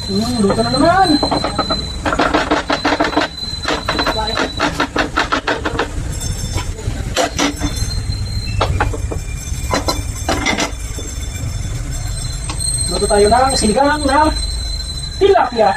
Luto na naman. Luto tayo ng sinigang na tilapia.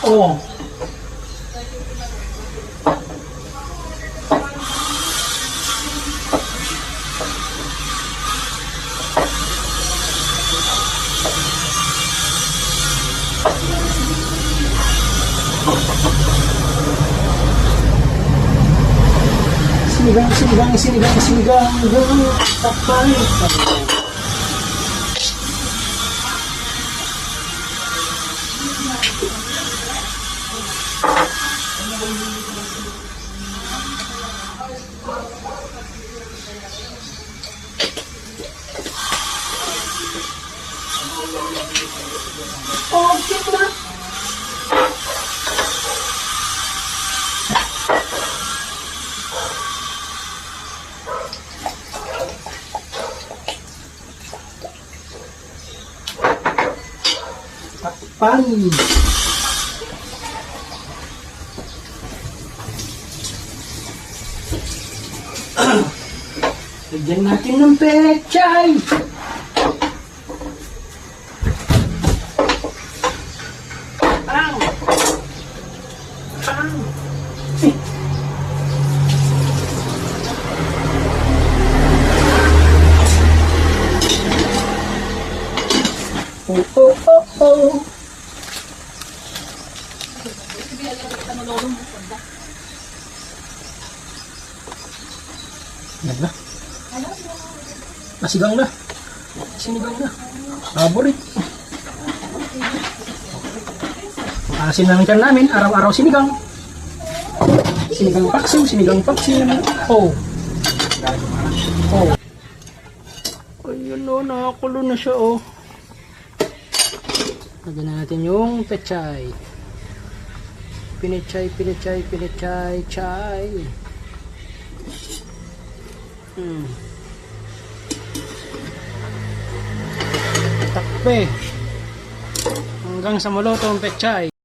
Oh. Sinigang tapay. Okay na. Takpan. Lagyan natin ng pechay. Pang! Pang! Oh, oh, oh, oh. Yan na. Nasigang na. Sinigang na. Favorite. Asin lang dyan namin. Araw-araw sinigang. Sinigang paksiw. Oh. Oh. Ayun o, nakakulo na siya o. Lagyan na natin yung pechay. Pinechay. Takpe. Hanggang sa maluto ang pechay.